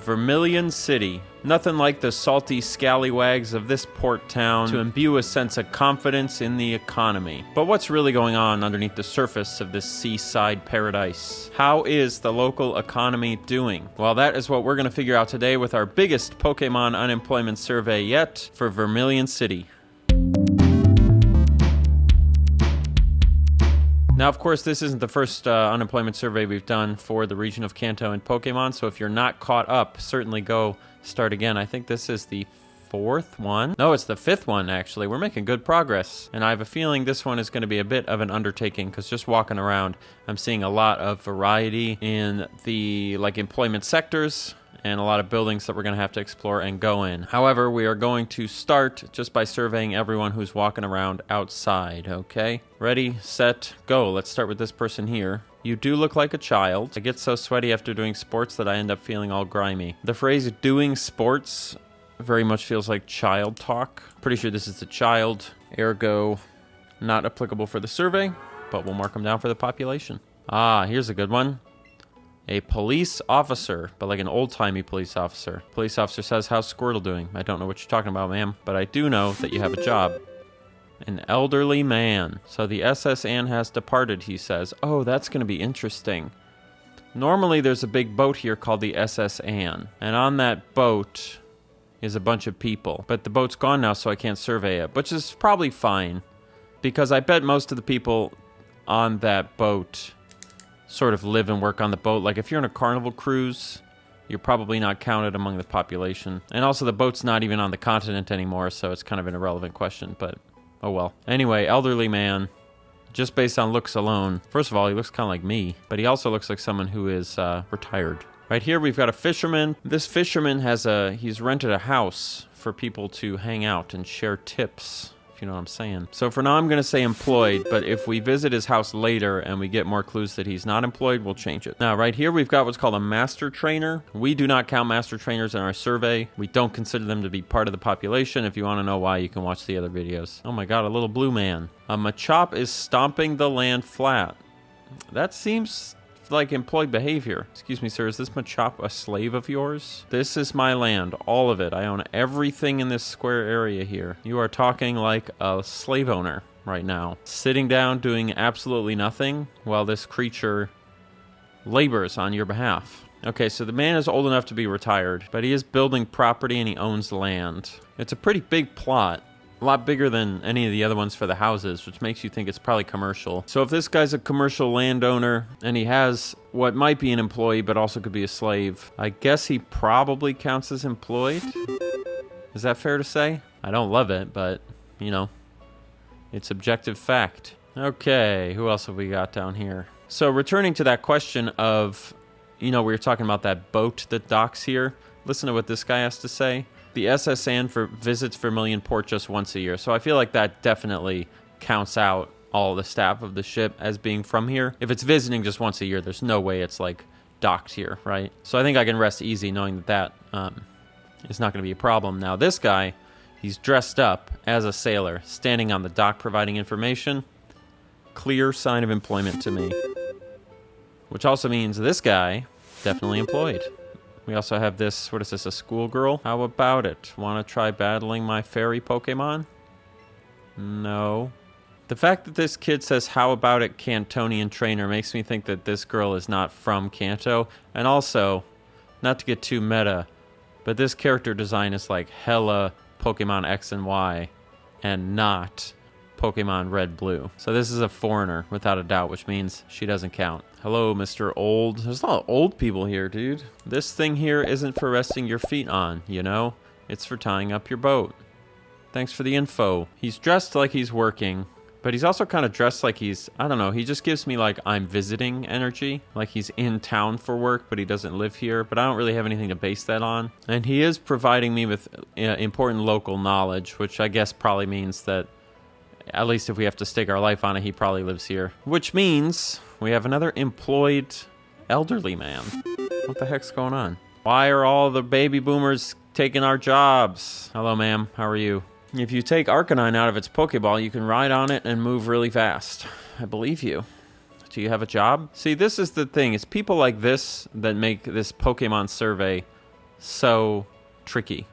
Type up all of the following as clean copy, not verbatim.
Vermillion City. Nothing like the salty scallywags of this port town to imbue a sense of confidence in the economy. But what's really going on underneath the surface of this seaside paradise? How is the local economy doing? Well, that is what we're going to figure out today with our biggest Pokemon unemployment survey yet for Vermillion City. Now, of course, this isn't the first unemployment survey we've done for the region of Kanto and Pokemon, so if you're not caught up, certainly go start again. I think this is the fourth one. No, it's the fifth one, actually. We're making good progress, and I have a feeling this one is going to be a bit of an undertaking, because just walking around, I'm seeing a lot of variety in the employment sectors, and a lot of buildings that we're going to have to explore and go in. However, we are going to start just by surveying everyone who's walking around outside, okay? Ready, set, go. Let's start with this person here. You do look like a child. I get so sweaty after doing sports that I end up feeling all grimy. The phrase doing sports very much feels like child talk. Pretty sure this is the child, ergo not applicable for the survey, but we'll mark them down for the population. Ah, here's a good one. A police officer, but like an old-timey police officer. Police officer says, how's Squirtle doing? I don't know what you're talking about, ma'am, but I do know that you have a job. An elderly man. So the SS Anne has departed, he says. Oh, that's going to be interesting. Normally there's a big boat here called the SS Anne, and on that boat is a bunch of people. But the boat's gone now, so I can't survey it, which is probably fine, because I bet most of the people on that boat sort of live and work on the boat. Like if you're on a Carnival cruise, you're probably not counted among the population. And also the boat's not even on the continent anymore, so it's kind of an irrelevant question, but oh well. Anyway, elderly man, just based on looks alone. First of all, he looks kind of like me, but he also looks like someone who is retired. Right here we've got a fisherman. This fisherman he's rented a house for people to hang out and share tips, if you know what I'm saying. So for now, I'm going to say employed, but if we visit his house later and we get more clues that he's not employed, we'll change it. Now, right here, we've got what's called a master trainer. We do not count master trainers in our survey. We don't consider them to be part of the population. If you want to know why, you can watch the other videos. Oh my god, a little blue man. A Machop is stomping the land flat. That seems like employed behavior. Excuse me, sir, is this Machop a slave of yours? This is my land, all of it. I own everything in this square area here. You are talking like a slave owner right now. Sitting down doing absolutely nothing while this creature labors on your behalf. Okay, so the man is old enough to be retired, but he is building property and he owns land. It's a pretty big plot. A lot bigger than any of the other ones for the houses, which makes you think it's probably commercial. So if this guy's a commercial landowner and he has what might be an employee but also could be a slave, I guess he probably counts as employed. Is that fair to say? I don't love it, but, you know, it's objective fact. Okay, who else have we got down here? So returning to that question of, you know, we were talking about that boat that docks here. Listen to what this guy has to say. The SS Anne visits Vermillion Port just once a year, so I feel like that definitely counts out all the staff of the ship as being from here. If it's visiting just once a year, there's no way it's like docked here, right? So I think I can rest easy knowing that is not going to be a problem. Now this guy, he's dressed up as a sailor, standing on the dock providing information. Clear sign of employment to me. Which also means this guy, definitely employed. We also have this, what is this, a schoolgirl? How about it? Want to try battling my fairy Pokemon? No. The fact that this kid says, how about it, Cantonian trainer, makes me think that this girl is not from Kanto. And also, not to get too meta, but this character design is like hella Pokemon X and Y and not Pokemon Red Blue. So this is a foreigner, without a doubt, which means she doesn't count. Hello, Mr. Old. There's a lot of old people here, dude. This thing here isn't for resting your feet on, you know? It's for tying up your boat. Thanks for the info. He's dressed like he's working, but he's also kind of dressed like he's, I don't know, he just gives me like I'm visiting energy. Like he's in town for work, but he doesn't live here. But I don't really have anything to base that on. And he is providing me with important local knowledge, which I guess probably means that at least if we have to stake our life on it, he probably lives here. Which means we have another employed elderly man. What the heck's going on? Why are all the baby boomers taking our jobs? Hello, ma'am. How are you? If you take Arcanine out of its Pokeball, you can ride on it and move really fast. I believe you. Do you have a job? See, this is the thing. It's people like this that make this Pokemon survey so tricky.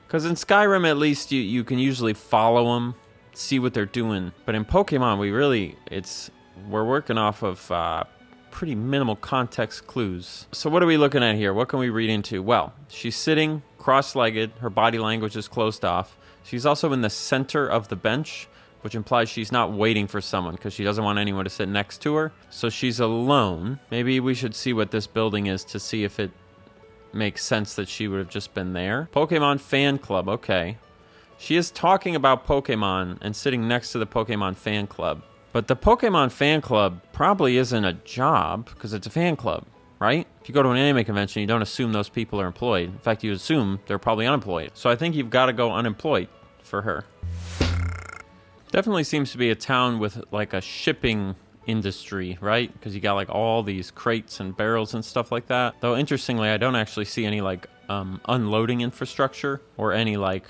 Because in Skyrim, at least, you can usually follow them, see what they're doing. But in Pokemon, we're working off of pretty minimal context clues. So what are we looking at here? What can we read into? Well, she's sitting cross-legged. Her body language is closed off. She's also in the center of the bench, which implies she's not waiting for someone because she doesn't want anyone to sit next to her. So she's alone. Maybe we should see what this building is to see if it makes sense that she would have just been there. Pokemon fan club, okay. She is talking about Pokemon and sitting next to the Pokemon fan club. But the Pokemon fan club probably isn't a job because it's a fan club, right? If you go to an anime convention, you don't assume those people are employed. In fact, you assume they're probably unemployed. So I think you've got to go unemployed for her. Definitely seems to be a town with like a shipping industry, right? Because you got like all these crates and barrels and stuff like that. Though interestingly, I don't actually see any like unloading infrastructure or any like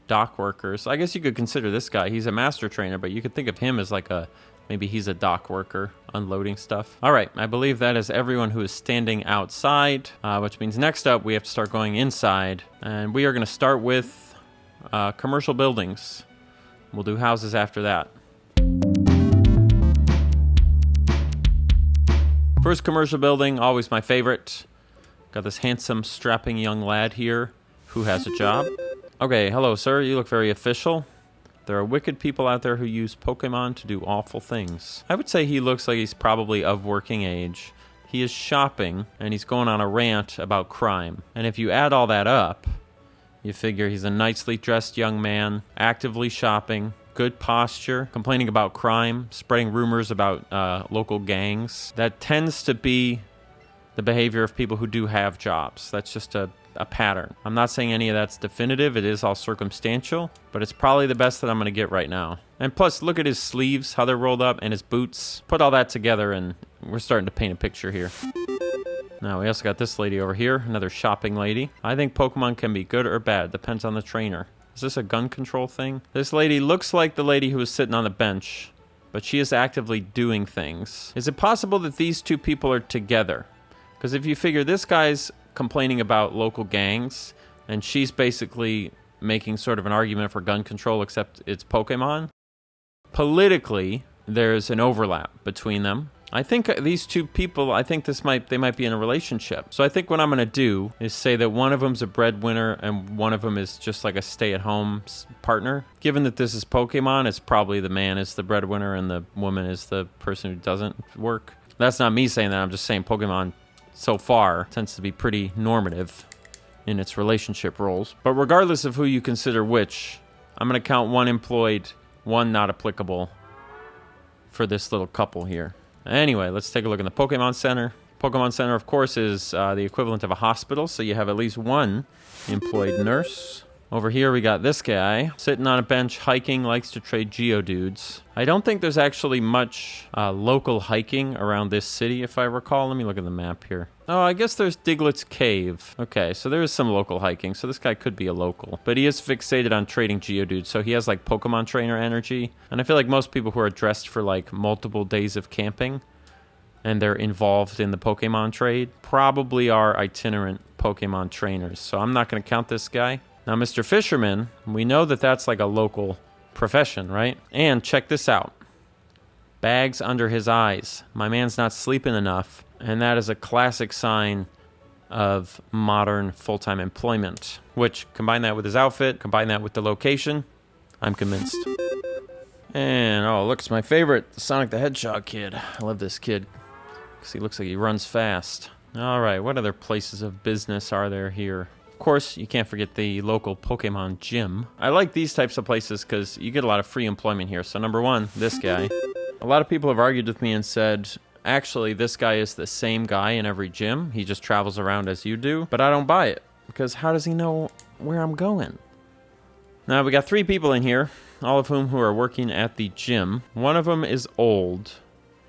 dock workers. I guess you could consider this guy. He's a master trainer, but you could think of him as like maybe he's a dock worker unloading stuff. All right, I believe that is everyone who is standing outside, which means next up we have to start going inside. And we are going to start with commercial buildings. We'll do houses after that. First commercial building, always my favorite. Got this handsome, strapping young lad here who has a job. Okay, hello, sir. You look very official. There are wicked people out there who use Pokemon to do awful things. I would say he looks like he's probably of working age. He is shopping, and he's going on a rant about crime. And if you add all that up, you figure he's a nicely dressed young man, actively shopping, good posture, complaining about crime, spreading rumors about local gangs. That tends to be the behavior of people who do have jobs. That's just a pattern. I'm not saying any of that's definitive. It is all circumstantial, but it's probably the best that I'm going to get right now. And plus, look at his sleeves, how they're rolled up, and his boots. Put all that together, and we're starting to paint a picture here. Now, we also got this lady over here, another shopping lady. I think Pokemon can be good or bad. Depends on the trainer. Is this a gun control thing? This lady looks like the lady who was sitting on the bench, but she is actively doing things. Is it possible that these two people are together? Because if you figure this guy's complaining about local gangs, and she's basically making sort of an argument for gun control, except it's Pokemon, politically, there's an overlap between them. I think these two people, they might be in a relationship. So I think what I'm going to do is say that one of them's a breadwinner and one of them is just like a stay-at-home partner. Given that this is Pokemon, it's probably the man is the breadwinner and the woman is the person who doesn't work. That's not me saying that. I'm just saying Pokemon so far tends to be pretty normative in its relationship roles. But regardless of who you consider which, I'm going to count one employed, one not applicable for this little couple here. Anyway, let's take a look in the Pokemon Center. Pokemon Center, of course, is the equivalent of a hospital, so you have at least one employed nurse. Over here, we got this guy sitting on a bench, hiking, likes to trade Geodudes. I don't think there's actually much local hiking around this city, if I recall. Let me look at the map here. Oh, I guess there's Diglett's Cave. Okay, so there is some local hiking, so this guy could be a local. But he is fixated on trading Geodudes, so he has, like, Pokemon trainer energy. And I feel like most people who are dressed for, like, multiple days of camping and they're involved in the Pokemon trade probably are itinerant Pokemon trainers. So I'm not going to count this guy. Now, Mr. Fisherman, we know that that's like a local profession, right? And check this out. Bags under his eyes. My man's not sleeping enough. And that is a classic sign of modern full-time employment. Which, combine that with his outfit, combine that with the location, I'm convinced. And, oh, look, it's my favorite, the Sonic the Hedgehog kid. I love this kid because he looks like he runs fast. All right, what other places of business are there here? Of course, you can't forget the local Pokemon gym. I like these types of places because you get a lot of free employment here. So number one, this guy. A lot of people have argued with me and said, actually, this guy is the same guy in every gym. He just travels around as you do. But I don't buy it because how does he know where I'm going? Now, we got 3 people in here, all of whom who are working at the gym. One of them is old.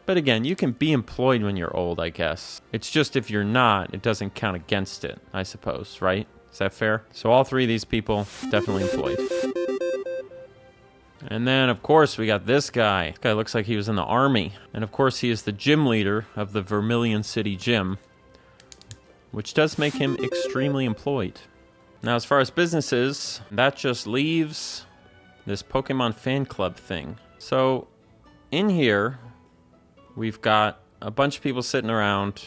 But again, you can be employed when you're old, I guess. It's just if you're not, it doesn't count against it, I suppose, right? Is that fair? So all 3 of these people, definitely employed. And then, of course, we got this guy. This guy looks like he was in the army. And of course, he is the gym leader of the Vermillion City gym. which does make him extremely employed. Now, as far as businesses, that just leaves this Pokemon fan club thing. So in here, we've got a bunch of people sitting around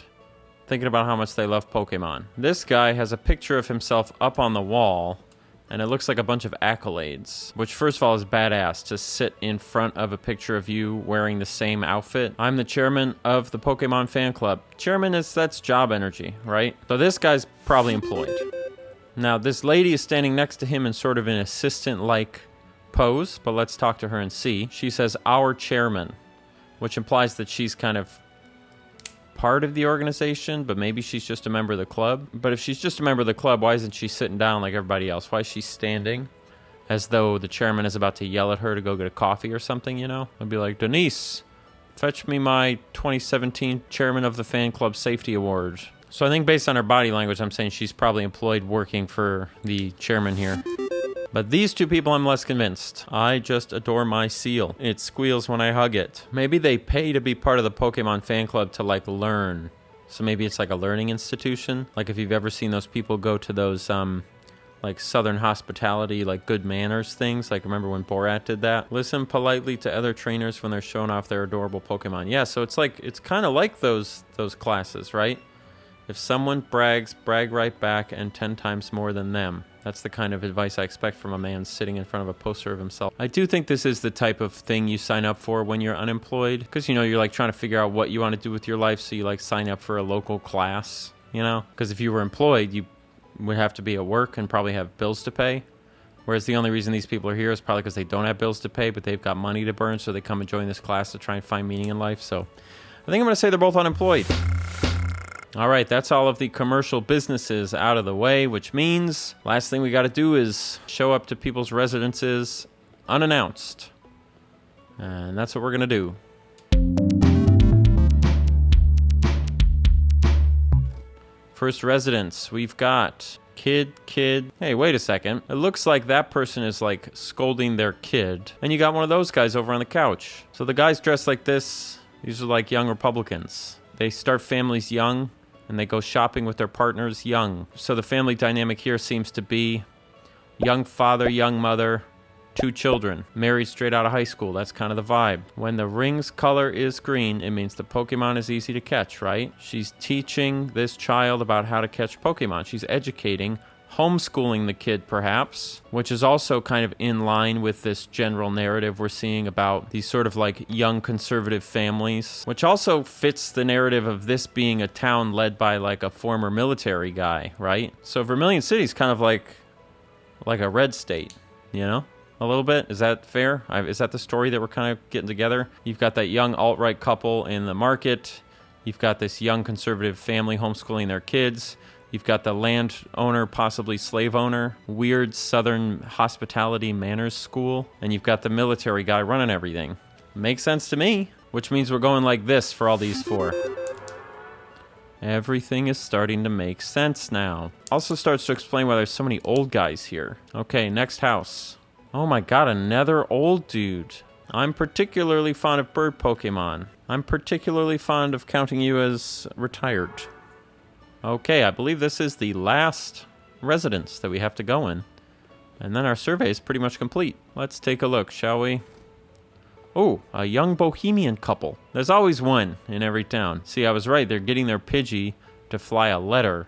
thinking about how much they love Pokemon. This guy has a picture of himself up on the wall, and it looks like a bunch of accolades, which first of all is badass to sit in front of a picture of you wearing the same outfit. I'm the chairman of the Pokemon fan club. Chairman that's job energy, right? So this guy's probably employed. Now, this lady is standing next to him in sort of an assistant-like pose, but let's talk to her and see. She says, "Our chairman," which implies that she's kind of part of the organization, but maybe she's just a member of the club. But if she's just a member of the club, why isn't she sitting down like everybody else? Why is she standing as though the chairman is about to yell at her to go get a coffee or something, you know? I'd be like, "Denise, fetch me my 2017 Chairman of the Fan Club Safety Award." So I think based on her body language, I'm saying she's probably employed working for the chairman here. But these two people, I'm less convinced. I just adore my seal. It squeals when I hug it. Maybe they pay to be part of the Pokemon fan club to, like, learn. So maybe it's like a learning institution. Like if you've ever seen those people go to those, like Southern hospitality, like good manners things. Like remember when Borat did that? Listen politely to other trainers when they're showing off their adorable Pokemon. Yeah, so it's kind of like those classes, right? If someone brag right back and 10 times more than them. That's the kind of advice I expect from a man sitting in front of a poster of himself. I do think this is the type of thing you sign up for when you're unemployed. Because, you know, you're like trying to figure out what you want to do with your life. So you like sign up for a local class, you know? Because if you were employed, you would have to be at work and probably have bills to pay. Whereas the only reason these people are here is probably because they don't have bills to pay, but they've got money to burn. So they come and join this class to try and find meaning in life. So I think I'm going to say they're both unemployed. All right, that's all of the commercial businesses out of the way, which means last thing we got to do is show up to people's residences unannounced. And that's what we're going to do. First residence, we've got kid. Hey, wait a second. It looks like that person is like scolding their kid. And you got one of those guys over on the couch. So the guys dressed like this, these are like young Republicans. They start families young. And they go shopping with their partners young. So the family dynamic here seems to be young father, young mother, 2 children, married straight out of high school. That's kind of the vibe. When the ring's color is green, it means the Pokemon is easy to catch, right? She's teaching this child about how to catch Pokemon. She's educating, homeschooling the kid perhaps, which is also kind of in line with this general narrative we're seeing about these sort of like young conservative families, which also fits the narrative of this being a town led by like a former military guy, right? So Vermillion City is kind of like a red state, you know? A little bit. Is that fair? Is that the story that we're kind of getting together? You've got that young alt-right couple in the market. You've got this young conservative family homeschooling their kids. You've got the landowner, possibly slave owner, weird Southern hospitality manners school, and you've got the military guy running everything. Makes sense to me, which means we're going like this for all these 4. Everything is starting to make sense now. Also starts to explain why there's so many old guys here. Okay, next house. Oh my god, another old dude. I'm particularly fond of bird Pokemon. I'm particularly fond of counting you as retired. Okay, I believe this is the last residence that we have to go in. And then our survey is pretty much complete. Let's take a look, shall we? Oh, a young bohemian couple. There's always one in every town. See, I was right. They're getting their Pidgey to fly a letter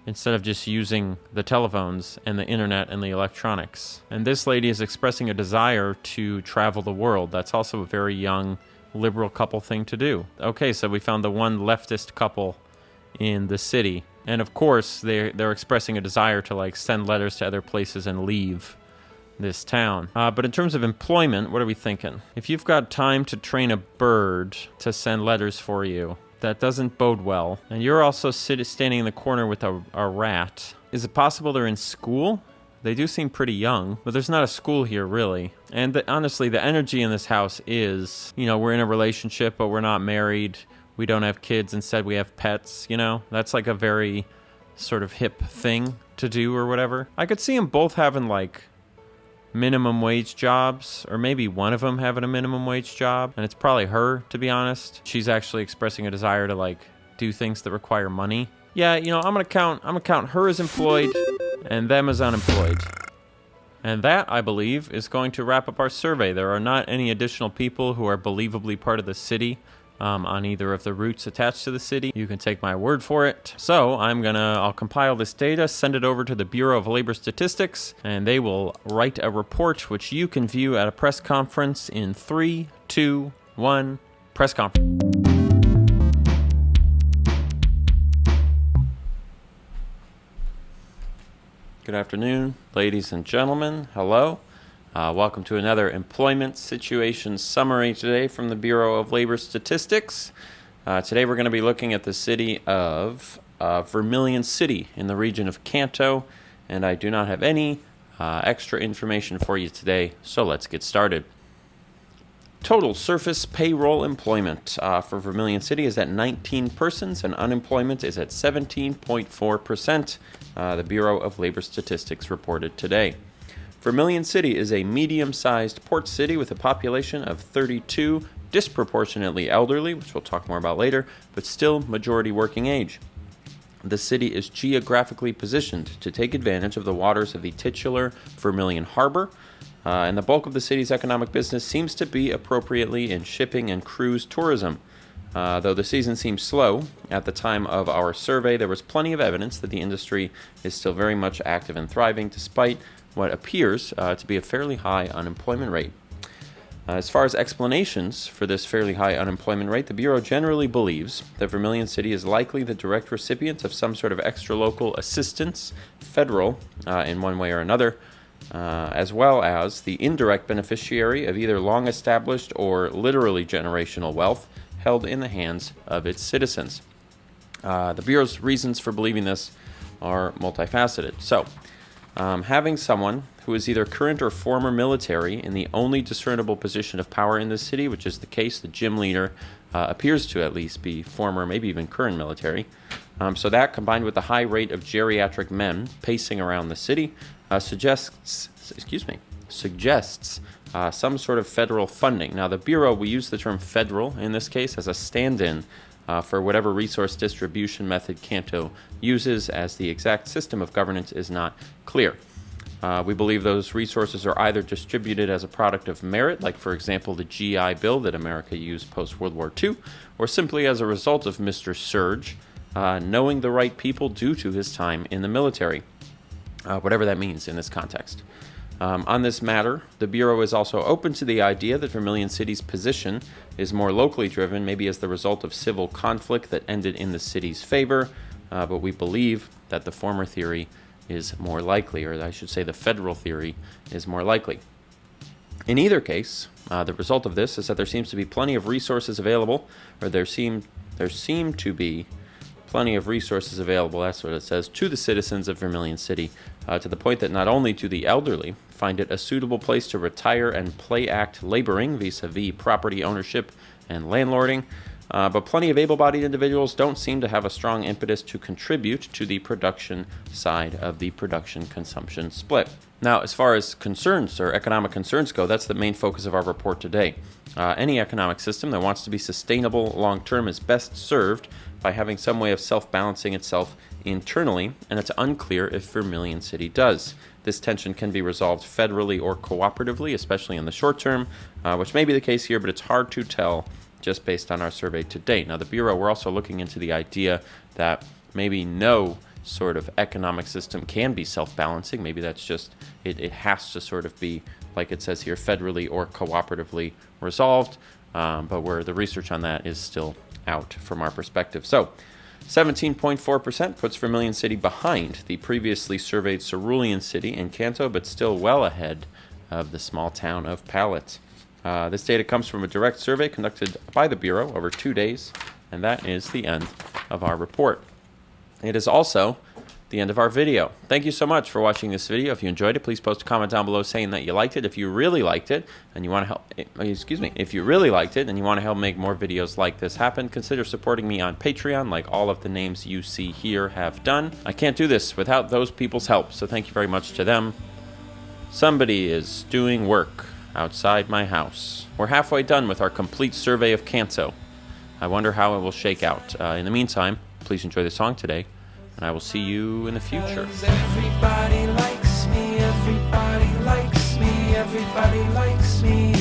instead of just using the telephones and the internet and the electronics. And this lady is expressing a desire to travel the world. That's also a very young liberal couple thing to do. Okay, so we found the one leftist couple in the city, and of course they're expressing a desire to like send letters to other places and leave this town. But in terms of employment, what are we thinking? If you've got time to train a bird to send letters for you, that doesn't bode well. And you're also standing in the corner with a rat. Is it possible they're in school? They do seem pretty young, but there's not a school here really. And honestly, the energy in this house is, you know, we're in a relationship, but we're not married. We don't have kids, instead we have pets, you know? That's like a very sort of hip thing to do or whatever. I could see them both having like minimum wage jobs, or maybe one of them having a minimum wage job, and it's probably her, to be honest. She's actually expressing a desire to like do things that require money. Yeah, I'm gonna count her as employed and them as unemployed. And that, I believe, is going to wrap up our survey. There are not any additional people who are believably part of the city on either of the routes attached to the city. You can take my word for it. So I'll compile this data, send it over to the Bureau of Labor Statistics, and they will write a report which you can view at a press conference in 3, 2, 1, press conference. Good afternoon, ladies and gentlemen. Hello. Welcome to another employment situation summary today from the Bureau of Labor Statistics. Today we're going to be looking at the city of Vermillion City in the region of Kanto, and I do not have any extra information for you today, so let's get started. Total surface payroll employment for Vermillion City is at 19 persons, and unemployment is at 17.4%, the Bureau of Labor Statistics reported today. Vermillion City is a medium-sized port city with a population of 32, disproportionately elderly, which we'll talk more about later, but still majority working age. The city is geographically positioned to take advantage of the waters of the titular Vermillion Harbor, and the bulk of the city's economic business seems to be appropriately in shipping and cruise tourism. Though the season seems slow, at the time of our survey, there was plenty of evidence that the industry is still very much active and thriving, despite what appears to be a fairly high unemployment rate. As far as explanations for this fairly high unemployment rate, the Bureau generally believes that Vermillion City is likely the direct recipient of some sort of extra-local assistance, federal in one way or another, as well as the indirect beneficiary of either long-established or literally generational wealth held in the hands of its citizens. The Bureau's reasons for believing this are multifaceted. So, having someone who is either current or former military in the only discernible position of power in the city, which is the case, the gym leader appears to at least be former, maybe even current military. So that, combined with the high rate of geriatric men pacing around the city, suggests some sort of federal funding. Now, the Bureau, we use the term federal in this case as a stand-in for whatever resource distribution method Kanto uses, as the exact system of governance is not clear. We believe those resources are either distributed as a product of merit, like, for example, the GI Bill that America used post-World War II, or simply as a result of Mr. Surge knowing the right people due to his time in the military, whatever that means in this context. On this matter, the Bureau is also open to the idea that Vermillion City's position is more locally driven, maybe as the result of civil conflict that ended in the city's favor, but we believe that the former theory is more likely, or I should say the federal theory is more likely. In either case, the result of this is that there seems to be plenty of resources available, or there seem to be plenty of resources available, that's what it says, to the citizens of Vermillion City, to the point that not only do the elderly find it a suitable place to retire and play act laboring vis-a-vis property ownership and landlording, but plenty of able-bodied individuals don't seem to have a strong impetus to contribute to the production side of the production-consumption split. Now, as far as concerns or economic concerns go, that's the main focus of our report today. Any economic system that wants to be sustainable long-term is best served by having some way of self-balancing itself internally, and it's unclear if Vermillion City does. This tension can be resolved federally or cooperatively, especially in the short term, which may be the case here, but it's hard to tell just based on our survey to date. Now, the Bureau, we're also looking into the idea that maybe no sort of economic system can be self-balancing. Maybe that's just, it has to sort of be, like it says here, federally or cooperatively resolved, but where the research on that is still out from our perspective. So 17.4% puts Vermillion City behind the previously surveyed Cerulean City and Kanto, but still well ahead of the small town of Pallet. This data comes from a direct survey conducted by the Bureau over 2 days, and that is the end of our report. It is also the end of our video. Thank you so much for watching this video. If you enjoyed it, please post a comment down below saying that you liked it. If you really liked it and you want to help, if you really liked it and you want to help make more videos like this happen, consider supporting me on Patreon, like all of the names you see here have done. I can't do this without those people's help, so thank you very much to them. Somebody is doing work outside my house. We're halfway done with our complete survey of Kanto. I wonder how it will shake out. In the meantime, please enjoy the song today, And I will see you in the future. 'Cause everybody likes me, everybody likes me, everybody likes me.